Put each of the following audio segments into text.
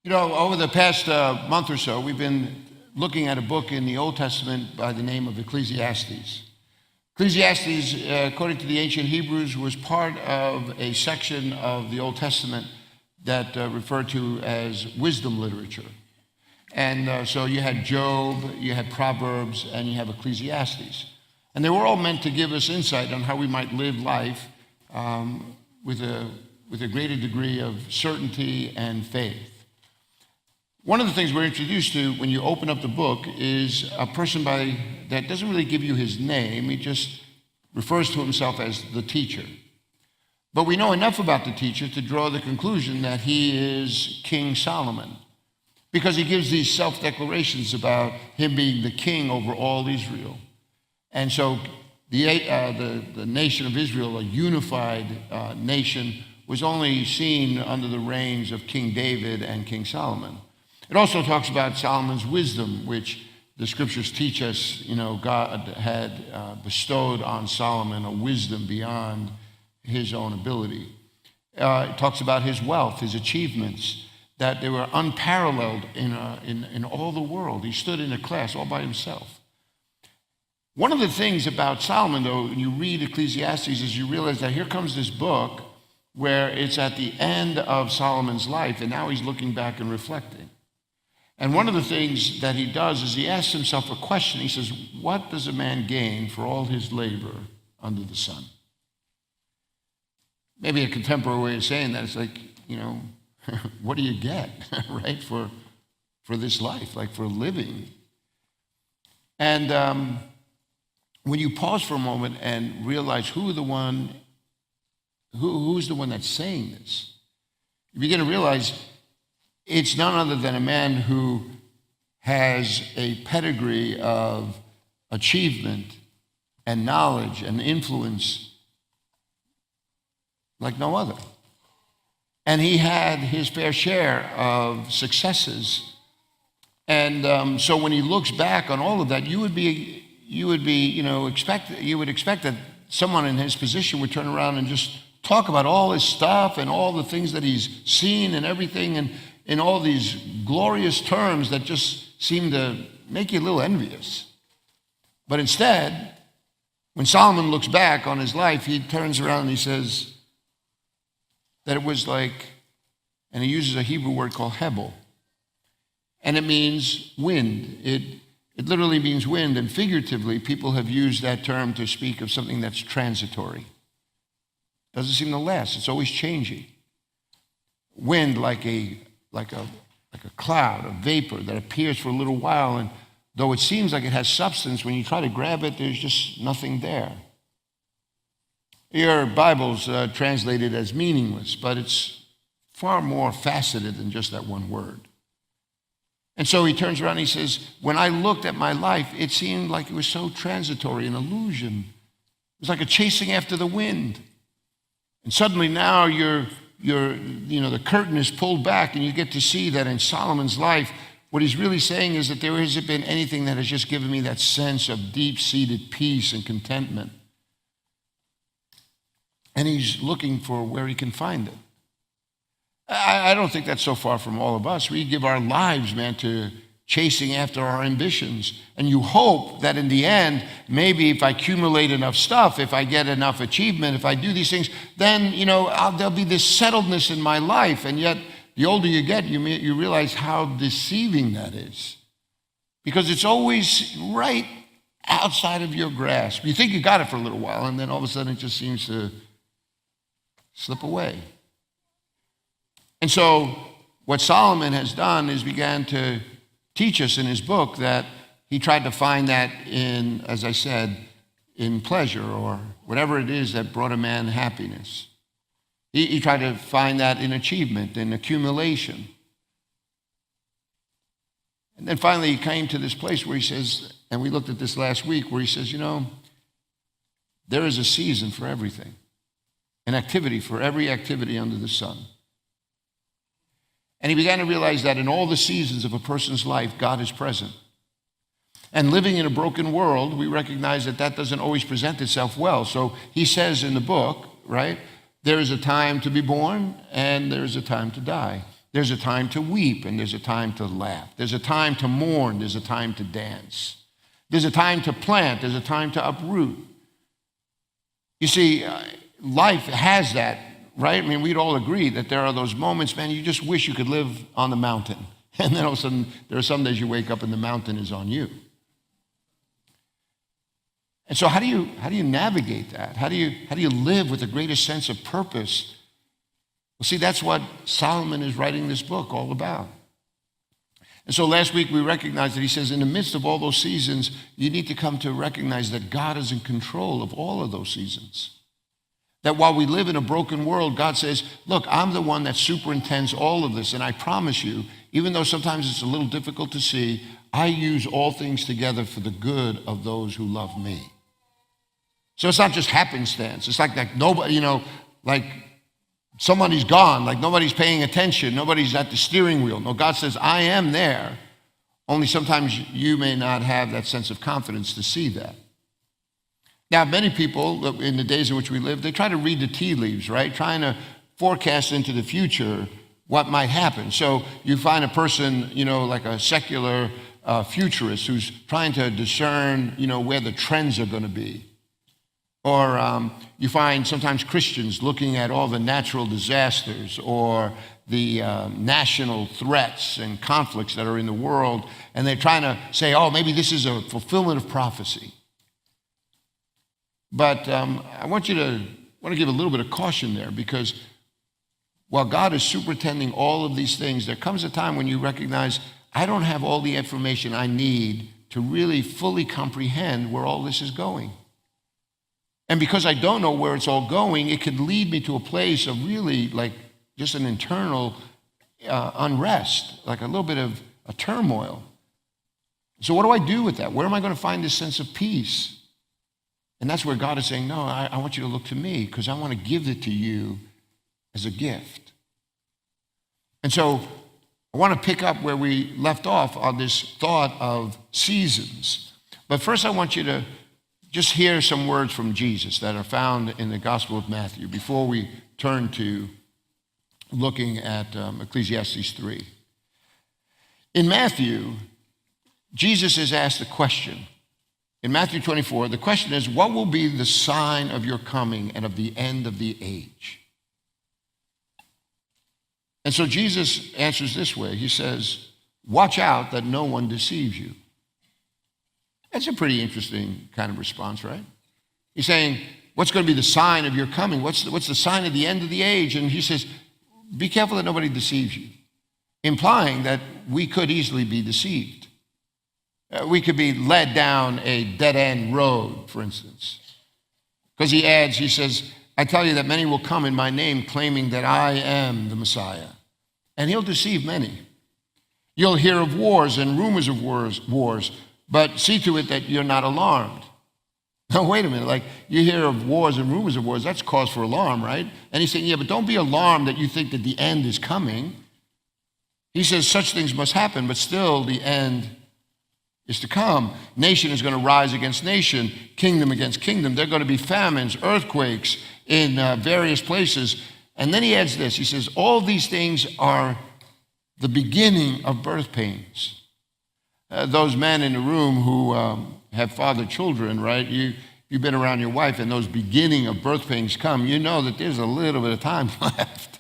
You know, over the past month or so, we've been looking at a book in the Old Testament by the name of Ecclesiastes. Ecclesiastes, according to the ancient Hebrews, was part of a section of the Old Testament that referred to as wisdom literature. And so you had Job, you had Proverbs, and you have Ecclesiastes. And they were all meant to give us insight on how we might live life with a greater degree of certainty and faith. One of the things we're introduced to when you open up the book is a person that doesn't really give you his name. He just refers to himself as the teacher. But we know enough about the teacher to draw the conclusion that he is King Solomon, because he gives these self-declarations about him being the king over all Israel. And so the nation of Israel, a unified nation, was only seen under the reigns of King David and King Solomon. It also talks about Solomon's wisdom, which the scriptures teach us, God had bestowed on Solomon a wisdom beyond his own ability. It talks about his wealth, his achievements, that they were unparalleled in all the world. He stood in a class all by himself. One of the things about Solomon, though, when you read Ecclesiastes, is you realize that here comes this book where it's at the end of Solomon's life, and now he's looking back and reflecting. And one of the things that he does is he asks himself a question. He says, what does a man gain for all his labor under the sun? Maybe a contemporary way of saying that is like, what do you get, right, for this life, like for living? And when you pause for a moment and realize who's the one that's saying this, you begin to realize it's none other than a man who has a pedigree of achievement and knowledge and influence like no other. And he had his fair share of successes. And so when he looks back on all of that, you would expect that someone in his position would turn around and just talk about all his stuff and all the things that he's seen and everything, and in all these glorious terms that just seem to make you a little envious. But instead, when Solomon looks back on his life, he turns around and he says that it was like, and he uses a Hebrew word called hebel, and it means wind. It literally means wind, and figuratively, people have used that term to speak of something that's transitory. Doesn't seem to last. It's always changing. Wind like a cloud, a vapor that appears for a little while, and though it seems like it has substance, when you try to grab it, there's just nothing there. Your Bible's translated as meaningless, but it's far more faceted than just that one word. And so he turns around and he says, when I looked at my life, it seemed like it was so transitory, an illusion. It was like a chasing after the wind. And suddenly now the curtain is pulled back, and you get to see that in Solomon's life, what he's really saying is that there hasn't been anything that has just given me that sense of deep-seated peace and contentment. And he's looking for where he can find it. I don't think that's so far from all of us. We give our lives, man, to chasing after our ambitions. And you hope that in the end, maybe if I accumulate enough stuff, if I get enough achievement, if I do these things, then, there'll be this settledness in my life. And yet, the older you get, you realize how deceiving that is. Because it's always right outside of your grasp. You think you got it for a little while, and then all of a sudden it just seems to slip away. And so what Solomon has done is began to teach us in his book that he tried to find that in, as I said, in pleasure or whatever it is that brought a man happiness. He tried to find that in achievement, in accumulation. And then finally he came to this place where he says, and we looked at this last week, where he says, there is a season for everything, an activity for every activity under the sun. And he began to realize that in all the seasons of a person's life, God is present. And living in a broken world, we recognize that doesn't always present itself well. So he says in the book, right, there is a time to be born and there is a time to die. There's a time to weep and there's a time to laugh. There's a time to mourn, there's a time to dance. There's a time to plant, there's a time to uproot. You see, life has that, right? I mean, we'd all agree that there are those moments, man, you just wish you could live on the mountain. And then all of a sudden, there are some days you wake up and the mountain is on you. And so how do you navigate that? How do you live with the greatest sense of purpose? Well, see, that's what Solomon is writing this book all about. And so last week we recognized that he says in the midst of all those seasons, you need to come to recognize that God is in control of all of those seasons. That while we live in a broken world, God says, look, I'm the one that superintends all of this. And I promise you, even though sometimes it's a little difficult to see, I use all things together for the good of those who love me. So it's not just happenstance. It's like nobody, like somebody's gone, like nobody's paying attention, nobody's at the steering wheel. No, God says, I am there. Only sometimes you may not have that sense of confidence to see that. Now, many people in the days in which we live, they try to read the tea leaves, right? Trying to forecast into the future what might happen. So you find a person, like a secular futurist who's trying to discern, where the trends are going to be. Or you find sometimes Christians looking at all the natural disasters or the national threats and conflicts that are in the world, and they're trying to say, oh, maybe this is a fulfillment of prophecy. But I want to give a little bit of caution there, because while God is superintending all of these things, there comes a time when you recognize, I don't have all the information I need to really fully comprehend where all this is going. And because I don't know where it's all going, it could lead me to a place of really like just an internal unrest, like a little bit of a turmoil. So what do I do with that? Where am I going to find this sense of peace? And that's where God is saying, no, I want you to look to me because I want to give it to you as a gift. And so I want to pick up where we left off on this thought of seasons. But first I want you to just hear some words from Jesus that are found in the Gospel of Matthew before we turn to looking at Ecclesiastes 3. In Matthew, Jesus is asked a question. In Matthew 24, the question is, what will be the sign of your coming and of the end of the age? And so Jesus answers this way. He says, watch out that no one deceives you. That's a pretty interesting kind of response, right? He's saying, what's going to be the sign of your coming? What's the sign of the end of the age? And he says, be careful that nobody deceives you, implying that we could easily be deceived. We could be led down a dead-end road, for instance. Because he adds, he says, I tell you that many will come in my name claiming that I am the Messiah. And he'll deceive many. You'll hear of wars and rumors of wars, but see to it that you're not alarmed. Now, wait a minute, like you hear of wars and rumors of wars, that's cause for alarm, right? And he's saying, yeah, but don't be alarmed that you think that the end is coming. He says such things must happen, but still the end is to come. Nation is going to rise against nation, kingdom against kingdom. There are going to be famines, earthquakes in various places. And then he adds this, he says, all these things are the beginning of birth pains. Those men in the room who have fathered children, right? You've been around your wife and those beginning of birth pains come, you know that there's a little bit of time left.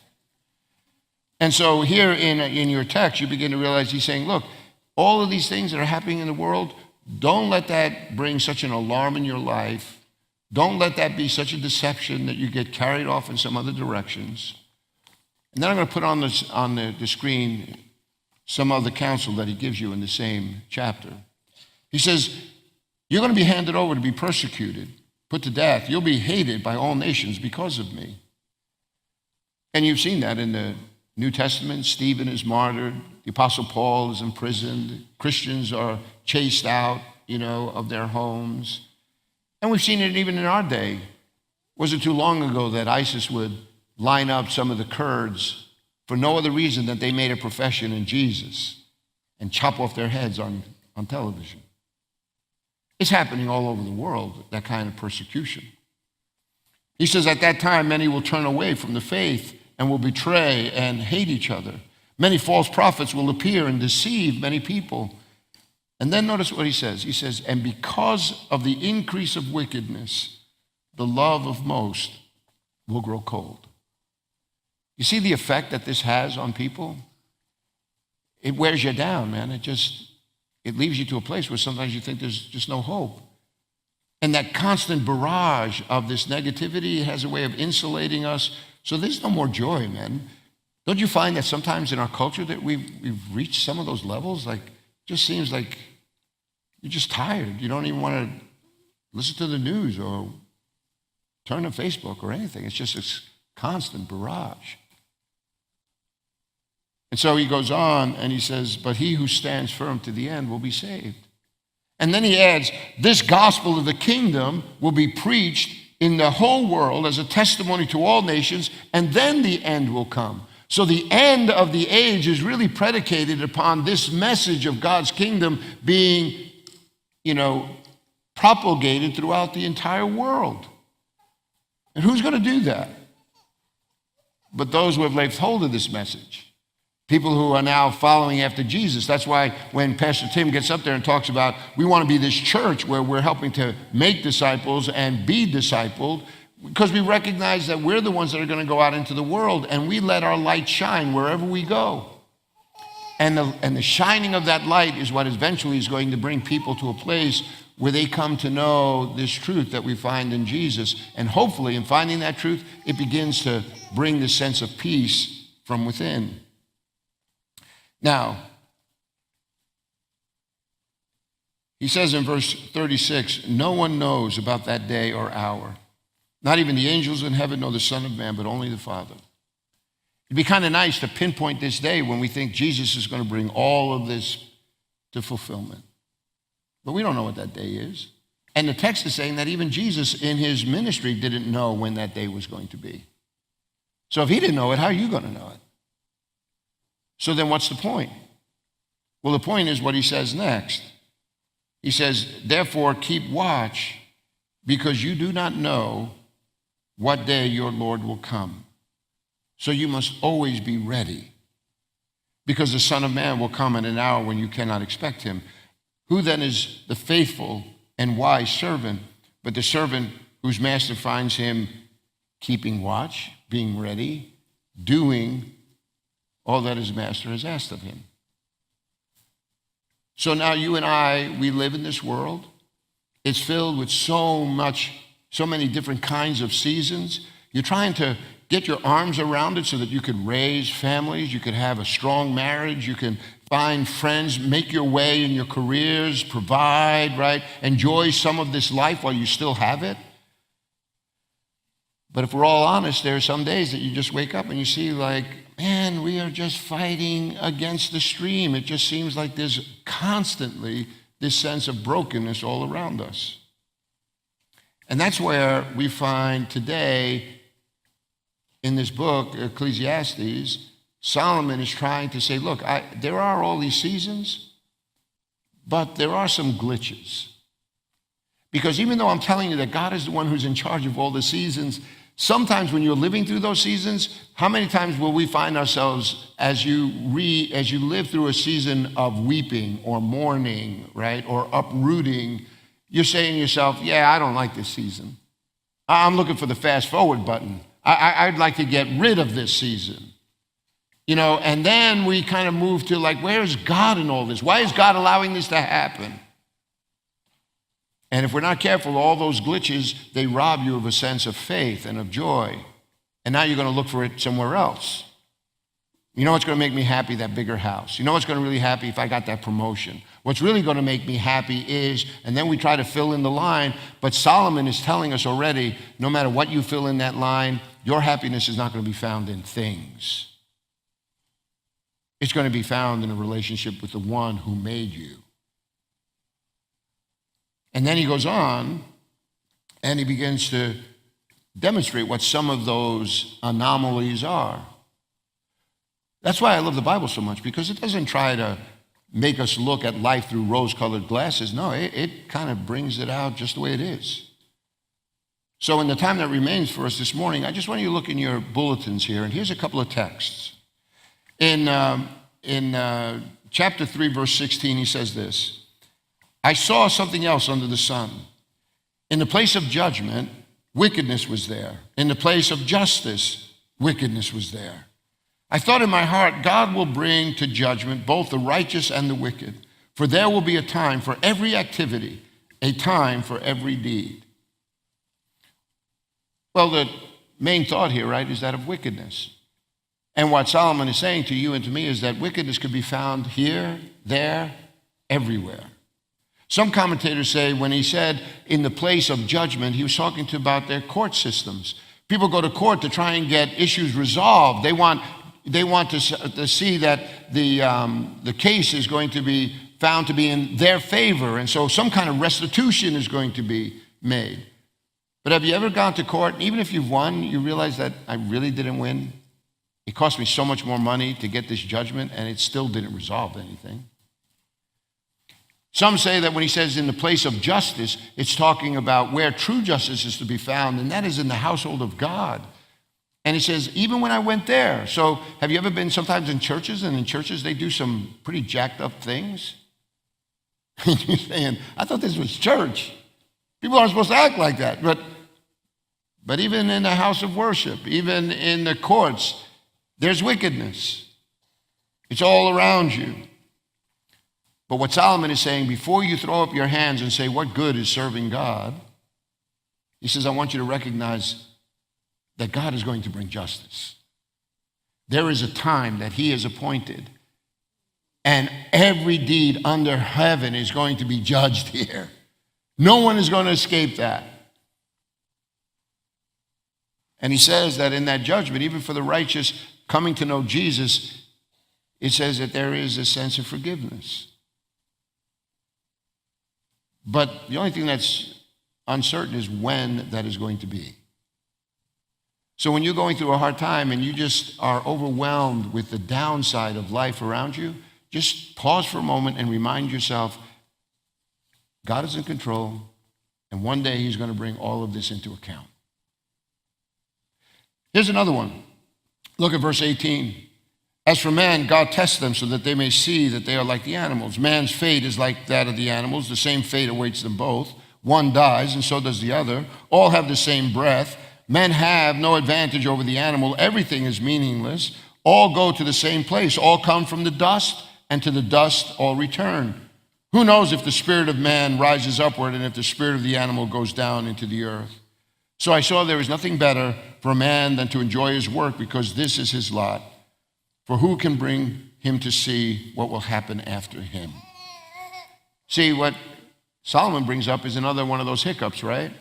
And so here in your text, you begin to realize he's saying, look, all of these things that are happening in the world, don't let that bring such an alarm in your life. Don't let that be such a deception that you get carried off in some other directions. And then I'm going to put on the screen some of the counsel that he gives you in the same chapter. He says, you're going to be handed over to be persecuted, put to death. You'll be hated by all nations because of me. And you've seen that in the New Testament. Stephen is martyred. The Apostle Paul is imprisoned. Christians are chased out, of their homes. And we've seen it even in our day. Wasn't too long ago that ISIS would line up some of the Kurds for no other reason than they made a profession in Jesus and chop off their heads on television. It's happening all over the world, that kind of persecution. He says, at that time, many will turn away from the faith and will betray and hate each other. Many false prophets will appear and deceive many people. And then notice what he says. He says, and because of the increase of wickedness, the love of most will grow cold. You see the effect that this has on people? It wears you down, man. It leaves you to a place where sometimes you think there's just no hope. And that constant barrage of this negativity has a way of insulating us. So there's no more joy, man. Don't you find that sometimes in our culture that we've reached some of those levels? Like, it just seems like you're just tired. You don't even want to listen to the news or turn to Facebook or anything. It's just this constant barrage. And so he goes on and he says, but he who stands firm to the end will be saved. And then he adds, this gospel of the kingdom will be preached in the whole world as a testimony to all nations, and then the end will come. So the end of the age is really predicated upon this message of God's kingdom being, propagated throughout the entire world. And who's going to do that? But those who have laid hold of this message. People who are now following after Jesus. That's why when Pastor Tim gets up there and talks about we want to be this church where we're helping to make disciples and be discipled, because we recognize that we're the ones that are going to go out into the world, and we let our light shine wherever we go. And the shining of that light is what eventually is going to bring people to a place where they come to know this truth that we find in Jesus. And hopefully in finding that truth, it begins to bring this sense of peace from within. Now, he says in verse 36, no one knows about that day or hour. Not even the angels in heaven nor the Son of Man, but only the Father. It'd be kind of nice to pinpoint this day when we think Jesus is going to bring all of this to fulfillment. But we don't know what that day is. And the text is saying that even Jesus in his ministry didn't know when that day was going to be. So if he didn't know it, how are you going to know it? So then what's the point? Well, the point is what he says next. He says, therefore keep watch, because you do not know what day your Lord will come. So you must always be ready, because the Son of Man will come at an hour when you cannot expect him. Who then is the faithful and wise servant, but the servant whose master finds him keeping watch, being ready, doing all that his master has asked of him? So now you and I, we live in this world. It's filled with so many different kinds of seasons. You're trying to get your arms around it so that you could raise families, you could have a strong marriage, you can find friends, make your way in your careers, provide, right? Enjoy some of this life while you still have it. But if we're all honest, there are some days that you just wake up and you see like, man, we are just fighting against the stream. It just seems like there's constantly this sense of brokenness all around us. And that's where we find today in this book, Ecclesiastes, Solomon is trying to say, look, there are all these seasons, but there are some glitches. Because even though I'm telling you that God is the one who's in charge of all the seasons, sometimes when you're living through those seasons, how many times will we find ourselves as you live through a season of weeping or mourning, right, or uprooting, you're saying to yourself, yeah, I don't like this season. I'm looking for the fast forward button. I'd like to get rid of this season. And then we kind of move to like, where's God in all this? Why is God allowing this to happen? And if we're not careful, all those glitches, they rob you of a sense of faith and of joy. And now you're going to look for it somewhere else. You know what's going to make me happy? That bigger house. You know what's going to really happy if I got that promotion? What's really going to make me happy is, and then we try to fill in the line, but Solomon is telling us already, no matter what you fill in that line, your happiness is not going to be found in things. It's going to be found in a relationship with the one who made you. And then he goes on and he begins to demonstrate what some of those anomalies are. That's why I love the Bible so much, because it doesn't try to make us look at life through rose-colored glasses. No, it kind of brings it out just the way it is. So in the time that remains for us this morning, I just want you to look in your bulletins here, and here's a couple of texts. In chapter 3, verse 16, he says this: I saw something else under the sun. In the place of judgment, wickedness was there. In the place of justice, wickedness was there. I thought in my heart, God will bring to judgment both the righteous and the wicked, for there will be a time for every activity, a time for every deed. Well, the main thought here, right, is that of wickedness. And what Solomon is saying to you and to me is that wickedness could be found here, there, everywhere. Some commentators say when he said in the place of judgment, he was talking about their court systems. People go to court to try and get issues resolved. They want to see that the case is going to be found to be in their favor, and so some kind of restitution is going to be made. But have you ever gone to court, and even if you've won, you realize that I really didn't win? It cost me so much more money to get this judgment, and it still didn't resolve anything. Some say that when he says in the place of justice, it's talking about where true justice is to be found, and that is in the household of God. And he says, even when I went there. So have you ever been sometimes in churches, and in churches they do some pretty jacked up things? And you're saying, I thought this was church. People aren't supposed to act like that. But even in the house of worship, even in the courts, there's wickedness. It's all around you. But what Solomon is saying, before you throw up your hands and say, what good is serving God? He says, I want you to recognize that God is going to bring justice. There is a time that he has appointed, and every deed under heaven is going to be judged here. No one is going to escape that. And he says that in that judgment, even for the righteous coming to know Jesus, it says that there is a sense of forgiveness. But the only thing that's uncertain is when that is going to be. So when you're going through a hard time and you just are overwhelmed with the downside of life around you, just pause for a moment and remind yourself, God is in control, and one day he's going to bring all of this into account. Here's another one. Look at verse 18. As for man, God tests them so that they may see that they are like the animals. Man's fate is like that of the animals. The same fate awaits them both. One dies, and so does the other. All have the same breath. Men have no advantage over the animal. Everything is meaningless. All go to the same place. All come from the dust, and to the dust all return. Who knows if the spirit of man rises upward and if the spirit of the animal goes down into the earth? So I saw there is nothing better for a man than to enjoy his work, because this is his lot. For who can bring him to see what will happen after him? See, what Solomon brings up is another one of those hiccups, right?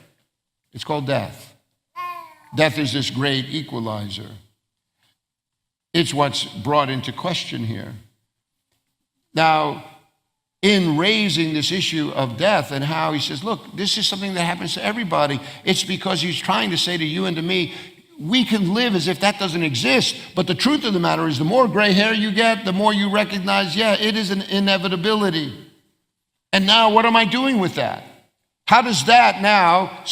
It's called death. Death is this great equalizer. It's what's brought into question here. Now, in raising this issue of death and how he says, look, this is something that happens to everybody, it's because he's trying to say to you and to me, we can live as if that doesn't exist. But the truth of the matter is, the more gray hair you get, the more you recognize, yeah, it is an inevitability. And now what am I doing with that? How does that now,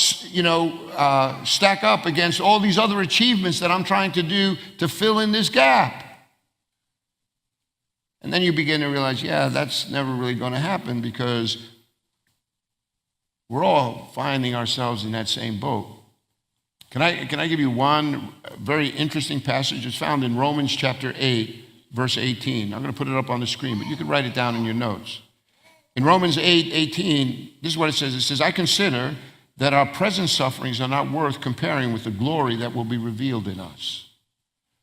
stack up against all these other achievements that I'm trying to do to fill in this gap? And then you begin to realize, yeah, that's never really going to happen, because we're all finding ourselves in that same boat. Can I give you one very interesting passage? It's found in Romans chapter 8, verse 18. I'm going to put it up on the screen, but you can write it down in your notes. In Romans 8:18, this is what it says. It says, I consider that our present sufferings are not worth comparing with the glory that will be revealed in us.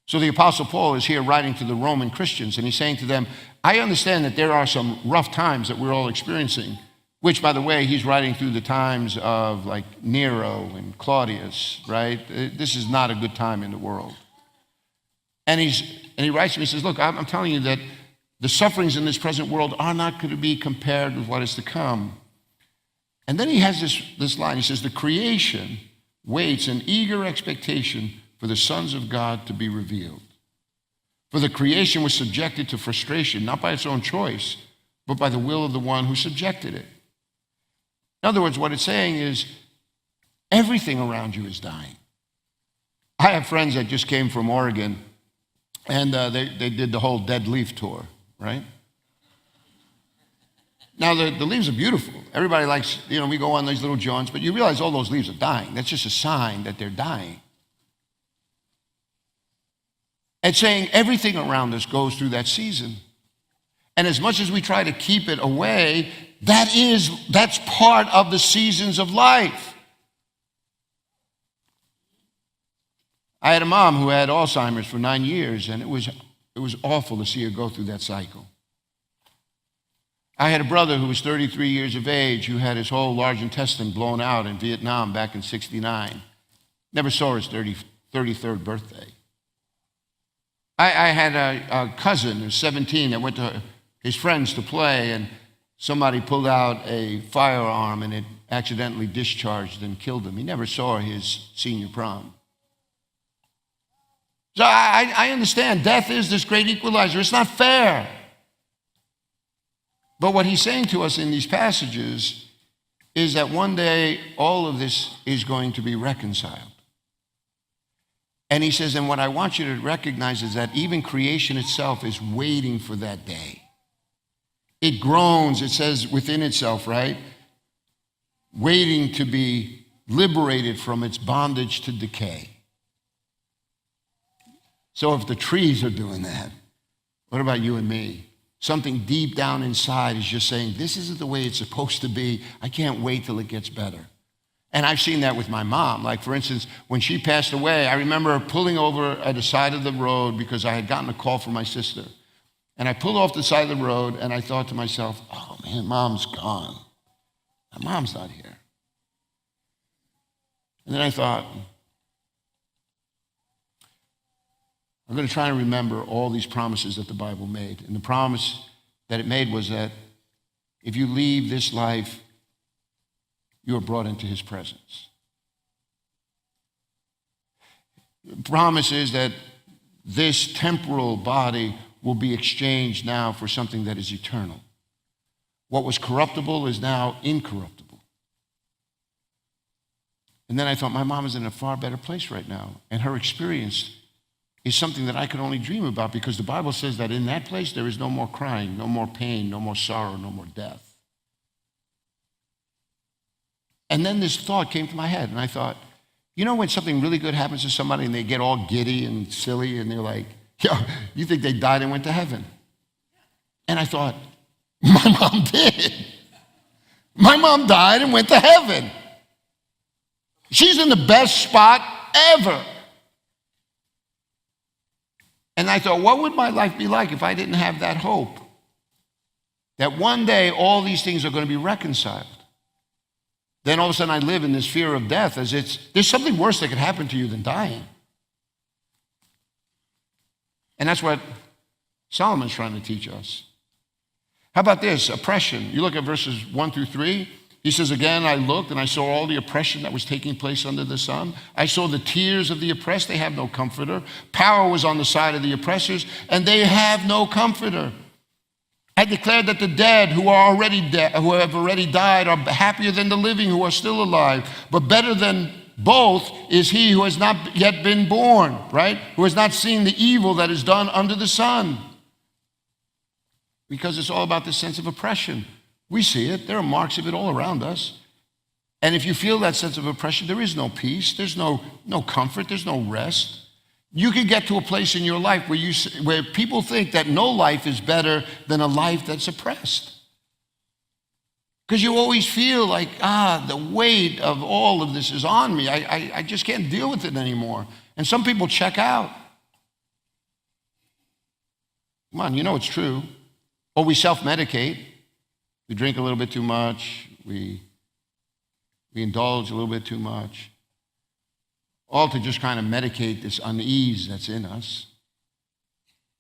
So the Apostle Paul is here writing to the Roman Christians, and he's saying to them, I understand that there are some rough times that we're all experiencing, which, by the way, he's writing through the times of like Nero and Claudius, right? This is not a good time in the world. And he writes to me, he says, look, I'm telling you that the sufferings in this present world are not going to be compared with what is to come. And then he has this line. He says, the creation waits in eager expectation for the sons of God to be revealed. For the creation was subjected to frustration, not by its own choice, but by the will of the one who subjected it. In other words, what it's saying is everything around you is dying. I have friends that just came from Oregon, And they did the whole dead leaf tour, right? Now, the leaves are beautiful. Everybody likes, we go on these little jaunts, but you realize all those leaves are dying. That's just a sign that they're dying. And saying everything around us goes through that season. And as much as we try to keep it away, that's part of the seasons of life. I had a mom who had Alzheimer's for 9 years, and it was awful to see her go through that cycle. I had a brother who was 33 years of age who had his whole large intestine blown out in Vietnam back in '69. Never saw his 33rd birthday. I had a cousin who was 17 that went to his friends to play, and somebody pulled out a firearm and it accidentally discharged and killed him. He never saw his senior prom. So I understand death is this great equalizer. It's not fair. But what he's saying to us in these passages is that one day all of this is going to be reconciled. And he says, and what I want you to recognize is that even creation itself is waiting for that day. It groans, it says within itself, right? Waiting to be liberated from its bondage to decay. So if the trees are doing that, what about you and me? Something deep down inside is just saying, this isn't the way it's supposed to be. I can't wait till it gets better. And I've seen that with my mom. Like, for instance, when she passed away, I remember pulling over at the side of the road because I had gotten a call from my sister. And I pulled off the side of the road, and I thought to myself, oh, man, Mom's gone. My mom's not here. And then I thought, I'm going to try and remember all these promises that the Bible made. And the promise that it made was that if you leave this life, you are brought into his presence. The promise is that this temporal body will be exchanged now for something that is eternal. What was corruptible is now incorruptible. And then I thought, my mom is in a far better place right now. And her experience is something that I could only dream about, because the Bible says that in that place there is no more crying, no more pain, no more sorrow, no more death. And then this thought came to my head, and I thought, when something really good happens to somebody and they get all giddy and silly and they're like, you think they died and went to heaven? And I thought, my mom did. My mom died and went to heaven. She's in the best spot ever. And I thought, what would my life be like if I didn't have that hope? That one day all these things are going to be reconciled. Then all of a sudden I live in this fear of death as there's something worse that could happen to you than dying. And that's what Solomon's trying to teach us. How about this? Oppression. You look at verses 1 through 3. He says, again, I looked and I saw all the oppression that was taking place under the sun. I saw the tears of the oppressed. They have no comforter. Power was on the side of the oppressors, and they have no comforter. I declared that the dead who have already died are happier than the living who are still alive. But better than both is he who has not yet been born, right? Who has not seen the evil that is done under the sun. Because it's all about this sense of oppression. We see it. There are marks of it all around us. And if you feel that sense of oppression, there is no peace. There's no comfort. There's no rest. You can get to a place in your life where people think that no life is better than a life that's oppressed. Because you always feel like, the weight of all of this is on me. I just can't deal with it anymore. And some people check out. Come on, it's true. Or we self-medicate. We drink a little bit too much. We indulge a little bit too much. All to just kind of medicate this unease that's in us.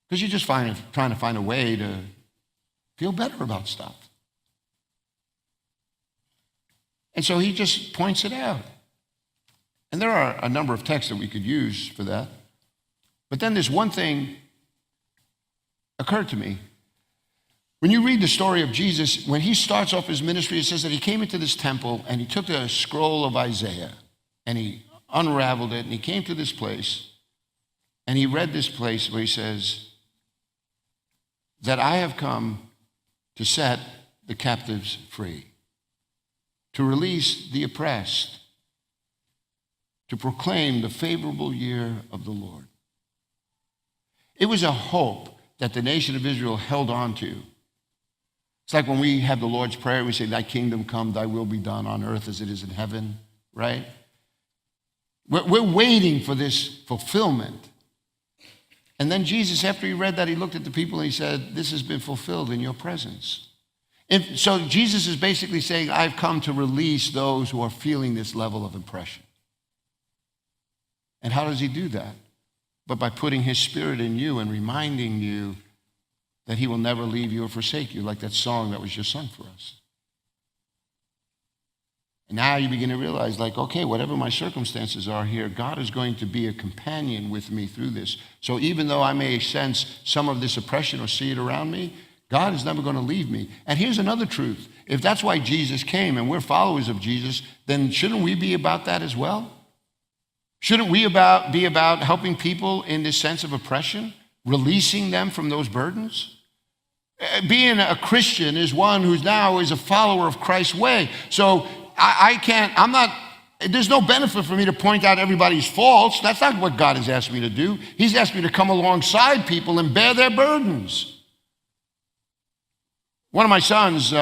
Because you're just trying to find a way to feel better about stuff. And so he just points it out. And there are a number of texts that we could use for that. But then this one thing occurred to me. When you read the story of Jesus, when he starts off his ministry, it says that he came into this temple and he took the scroll of Isaiah and he unraveled it and he came to this place And he read this place where he says, that I have come to set the captives free, to release the oppressed, to proclaim the favorable year of the Lord. It was a hope that the nation of Israel held on to. It's like when we have the Lord's Prayer, we say, thy kingdom come, thy will be done on earth as it is in heaven, right? We're waiting for this fulfillment. And then Jesus, after he read that, he looked at the people and he said, this has been fulfilled in your presence. And so Jesus is basically saying, I've come to release those who are feeling this level of oppression. And how does he do that? But by putting his Spirit in you and reminding you that he will never leave you or forsake you, like that song that was just sung for us. And now you begin to realize, like, okay, whatever my circumstances are here, God is going to be a companion with me through this. So even though I may sense some of this oppression or see it around me, God is never going to leave me. And here's another truth. If that's why Jesus came and we're followers of Jesus, then shouldn't we be about that as well? Shouldn't we be about helping people in this sense of oppression, releasing them from those burdens? Being a Christian is one who's now is a follower of Christ's way. So there's no benefit for me to point out everybody's faults. That's not what God has asked me to do. He's asked me to come alongside people and bear their burdens. One of my sons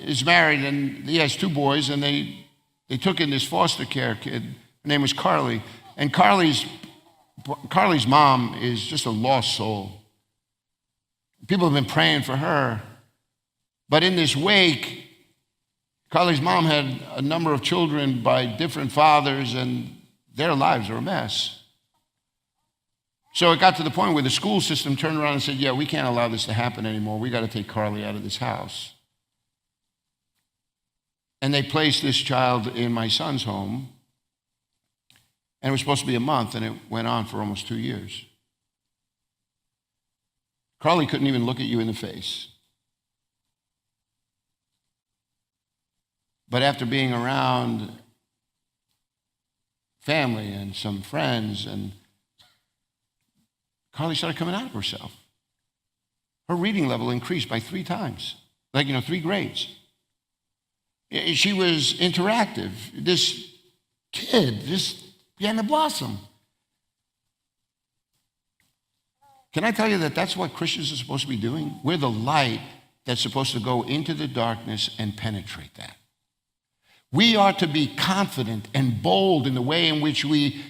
is married and he has two boys, and they took in this foster care kid. Her name was Carly. And Carly's mom is just a lost soul. People have been praying for her. But in this wake, Carly's mom had a number of children by different fathers, and their lives are a mess. So it got to the point where the school system turned around and said, yeah, we can't allow this to happen anymore. We got to take Carly out of this house. And they placed this child in my son's home. And it was supposed to be a month, and it went on for almost 2 years. Carly couldn't even look at you in the face. But after being around family and some friends, and Carly started coming out of herself. Her reading level increased by 3 times, 3 grades. She was interactive. This kid just began to blossom. Can I tell you that that's what Christians are supposed to be doing? We're the light that's supposed to go into the darkness and penetrate that. We are to be confident and bold in the way in which we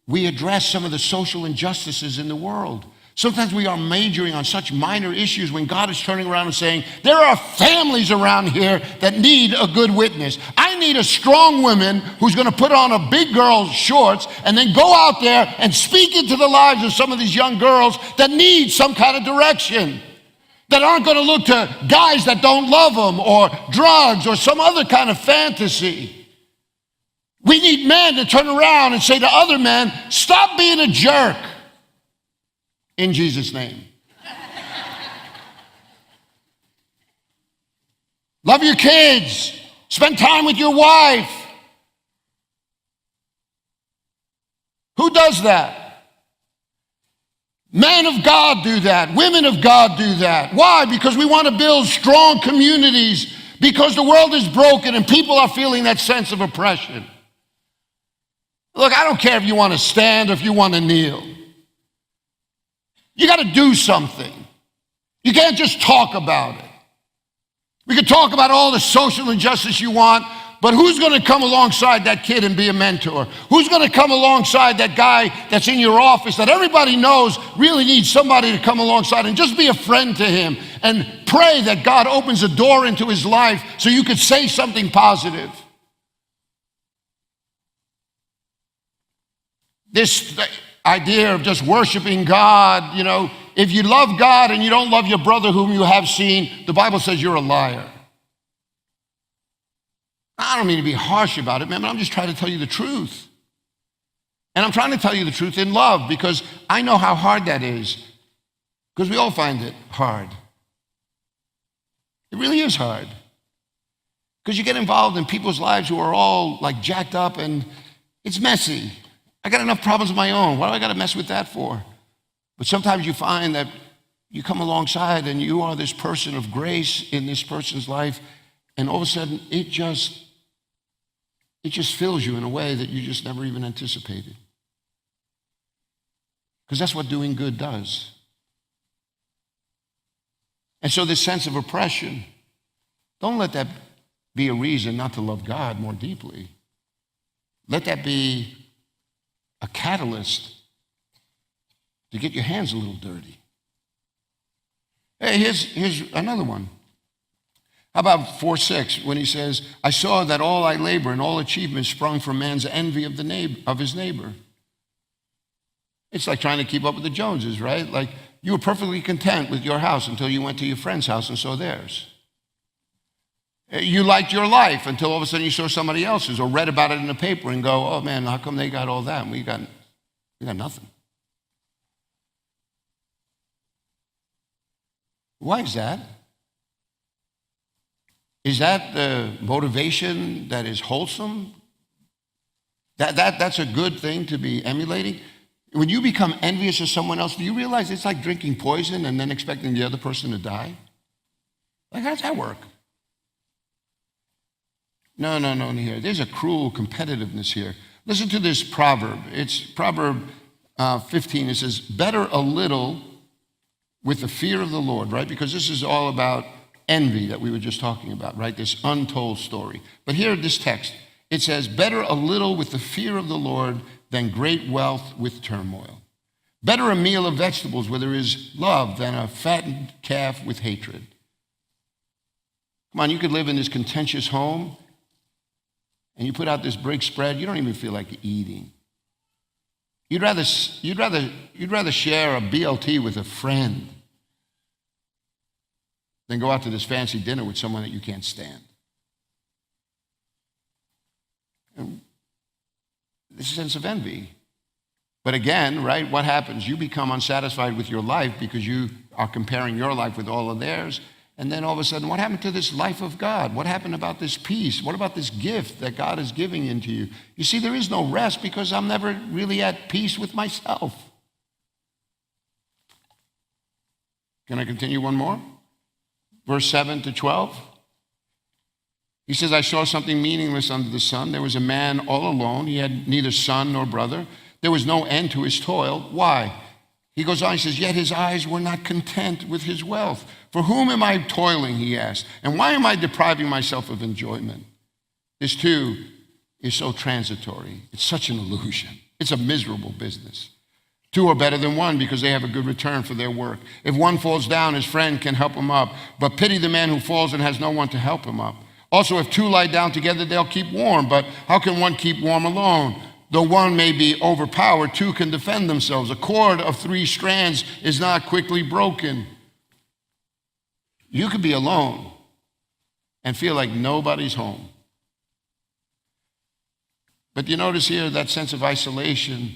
address some of the social injustices in the world. Sometimes we are majoring on such minor issues when God is turning around and saying, there are families around here that need a good witness. I need a strong woman who's going to put on a big girl's shorts and then go out there and speak into the lives of some of these young girls that need some kind of direction, that aren't going to look to guys that don't love them or drugs or some other kind of fantasy. We need men to turn around and say to other men, stop being a jerk. In Jesus' name. Love your kids. Spend time with your wife. Who does that? Men of God do that. Women of God do that. Why? Because we want to build strong communities, because the world is broken and people are feeling that sense of oppression. Look, I don't care if you want to stand or if you want to kneel. You got to do something. You can't just talk about it. We can talk about all the social injustice you want, but who's going to come alongside that kid and be a mentor? Who's going to come alongside that guy that's in your office that everybody knows really needs somebody to come alongside and just be a friend to him and pray that God opens a door into his life so you could say something positive? This idea of just worshiping God, if you love God and you don't love your brother whom you have seen, the Bible says you're a liar. I don't mean to be harsh about it, man, but I'm just trying to tell you the truth. And I'm trying to tell you the truth in love, because I know how hard that is, because we all find it hard. It really is hard. Because you get involved in people's lives who are all like jacked up, and it's messy. I got enough problems of my own. What do I got to mess with that for? But sometimes you find that you come alongside and you are this person of grace in this person's life, and all of a sudden it just fills you in a way that you just never even anticipated. Because that's what doing good does. And so this sense of oppression, don't let that be a reason not to love God more deeply. Let that be a catalyst to get your hands a little dirty. Hey, here's another one. How about 4:6 when he says, I saw that all thy labor and all achievement sprung from man's envy of his neighbor. It's like trying to keep up with the Joneses, right? Like you were perfectly content with your house until you went to your friend's house and saw theirs. You liked your life until all of a sudden you saw somebody else's or read about it in the paper and go, oh man, how come they got all that and we got nothing? Why is that? Is that the motivation that is wholesome? That's a good thing to be emulating? When you become envious of someone else, do you realize it's like drinking poison and then expecting the other person to die? Like, how's that work? No, here. There's a cruel competitiveness here. Listen to this proverb. It's Proverb 15. It says, better a little with the fear of the Lord, right? Because this is all about envy that we were just talking about, right? This untold story. But here, this text, it says, better a little with the fear of the Lord than great wealth with turmoil. Better a meal of vegetables where there is love than a fattened calf with hatred. Come on, you could live in this contentious home and you put out this big spread, you don't even feel like eating. You'd rather share a BLT with a friend than go out to this fancy dinner with someone that you can't stand. And this sense of envy. But again, right, what happens? You become unsatisfied with your life because you are comparing your life with all of theirs. And then all of a sudden, what happened to this life of God? What happened about this peace? What about this gift that God is giving into you? You see, there is no rest because I'm never really at peace with myself. Can I continue one more? Verse 7 to 12. He says, I saw something meaningless under the sun. There was a man all alone. He had neither son nor brother. There was no end to his toil. Why? He goes on, he says, yet his eyes were not content with his wealth. For whom am I toiling, he asked, and why am I depriving myself of enjoyment? This too is so transitory. It's such an illusion. It's a miserable business. Two are better than one because they have a good return for their work. If one falls down, his friend can help him up. But pity the man who falls and has no one to help him up. Also, if two lie down together, they'll keep warm. But how can one keep warm alone? Though one may be overpowered, two can defend themselves. A cord of 3 strands is not quickly broken. You could be alone and feel like nobody's home. But you notice here that sense of isolation.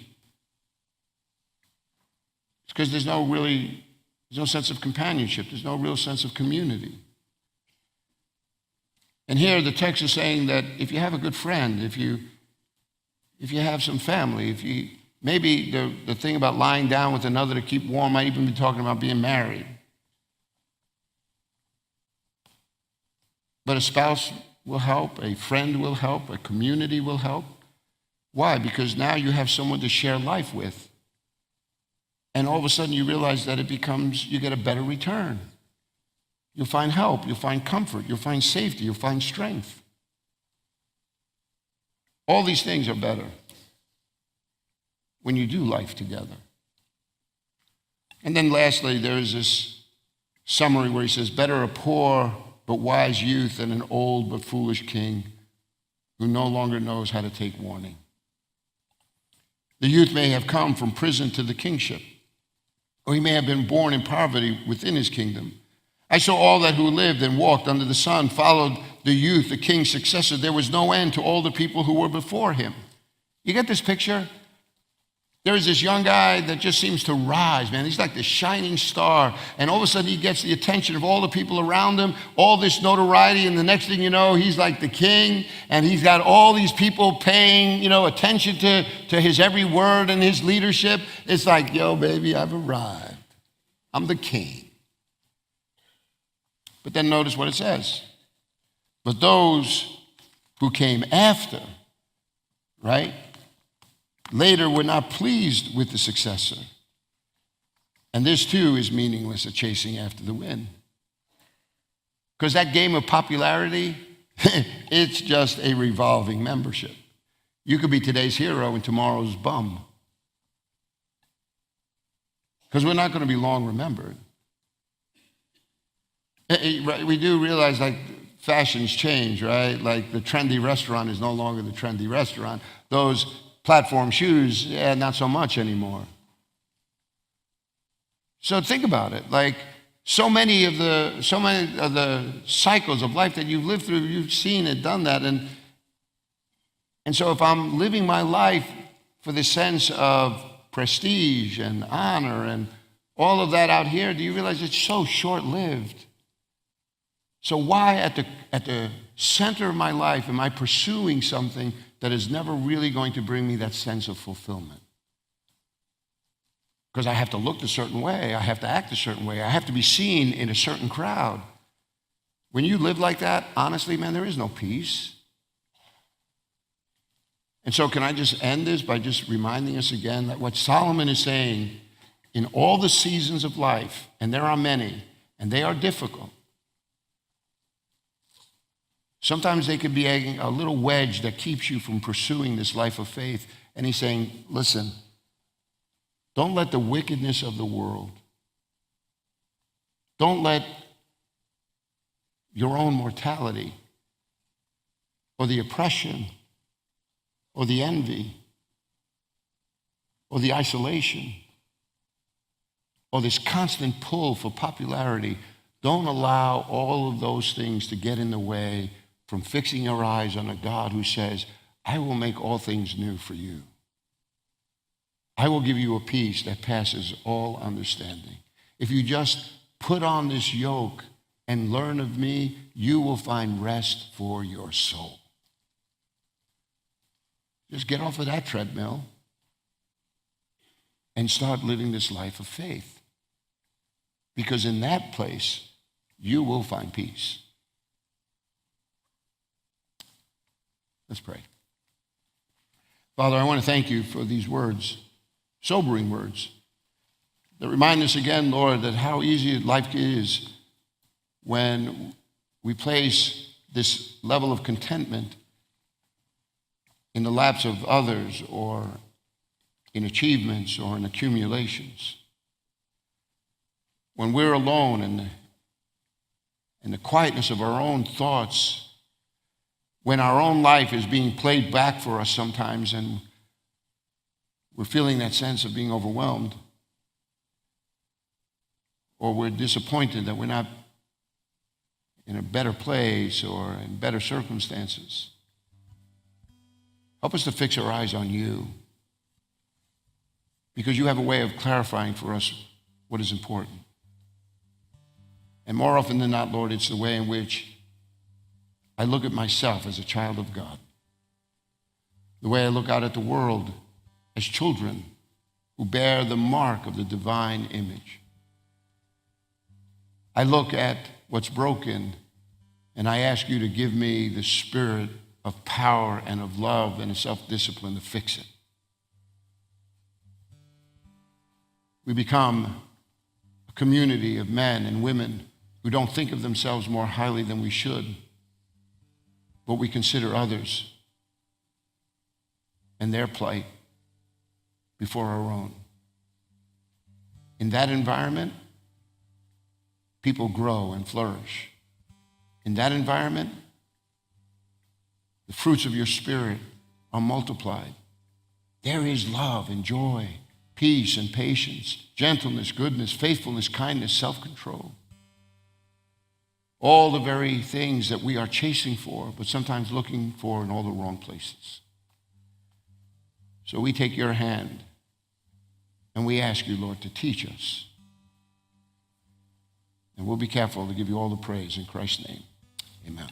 It's because there's no sense of companionship. There's no real sense of community. And here the text is saying that if you have a good friend, if you have some family, maybe the thing about lying down with another to keep warm might even be talking about being married. But a spouse will help, a friend will help, a community will help. Why? Because now you have someone to share life with. And all of a sudden you realize that you get a better return. You'll find help, you'll find comfort, you'll find safety, you'll find strength. All these things are better when you do life together. And then lastly, there is this summary where he says, better a poor but wise youth than an old but foolish king who no longer knows how to take warning. The youth may have come from prison to the kingship, or he may have been born in poverty within his kingdom. I saw all that who lived and walked under the sun followed the youth, the king's successor. There was no end to all the people who were before him. You get this picture? There is this young guy that just seems to rise, man. He's like the shining star. And all of a sudden he gets the attention of all the people around him, all this notoriety, and the next thing you know, he's like the king, and he's got all these people paying, attention to his every word and his leadership. It's like, yo, baby, I've arrived. I'm the king. But then notice what it says. But those who came after, right? Later, we're not pleased with the successor. And this too is meaningless, a chasing after the wind. Because that game of popularity, it's just a revolving membership. You could be today's hero and tomorrow's bum. Because we're not going to be long remembered. We do realize, like, fashions change, right? Like the trendy restaurant is no longer the trendy restaurant. Those platform shoes, not so much anymore. So think about it. Like so many of the cycles of life that you've lived through, you've seen it, done that. And so if I'm living my life for the sense of prestige and honor and all of that out here, do you realize it's so short-lived? So why at the center of my life am I pursuing something that is never really going to bring me that sense of fulfillment? Because I have to look a certain way, I have to act a certain way, I have to be seen in a certain crowd. When you live like that, honestly, man, there is no peace. And so can I just end this by just reminding us again that what Solomon is saying, in all the seasons of life, and there are many, and they are difficult, sometimes they could be a little wedge that keeps you from pursuing this life of faith. And he's saying, listen, don't let the wickedness of the world, don't let your own mortality or the oppression or the envy or the isolation or this constant pull for popularity, don't allow all of those things to get in the way from fixing your eyes on a God who says, I will make all things new for you. I will give you a peace that passes all understanding. If you just put on this yoke and learn of me, you will find rest for your soul. Just get off of that treadmill and start living this life of faith. Because in that place, you will find peace. Let's pray. Father, I want to thank you for these words, sobering words, that remind us again, Lord, that how easy life is when we place this level of contentment in the laps of others or in achievements or in accumulations. When we're alone in the quietness of our own thoughts, when our own life is being played back for us sometimes and we're feeling that sense of being overwhelmed, or we're disappointed that we're not in a better place or in better circumstances. Help us to fix our eyes on you, because you have a way of clarifying for us what is important. And more often than not, Lord, it's the way in which I look at myself as a child of God, the way I look out at the world as children who bear the mark of the divine image. I look at what's broken, and I ask you to give me the spirit of power and of love and of self-discipline to fix it. We become a community of men and women who don't think of themselves more highly than we should, but we consider others and their plight before our own. In that environment, people grow and flourish. In that environment, the fruits of your spirit are multiplied. There is love and joy, peace and patience, gentleness, goodness, faithfulness, kindness, self-control. All the very things that we are chasing for, but sometimes looking for in all the wrong places. So we take your hand And we ask you, Lord, to teach us. And we'll be careful to give you all the praise in Christ's name. Amen.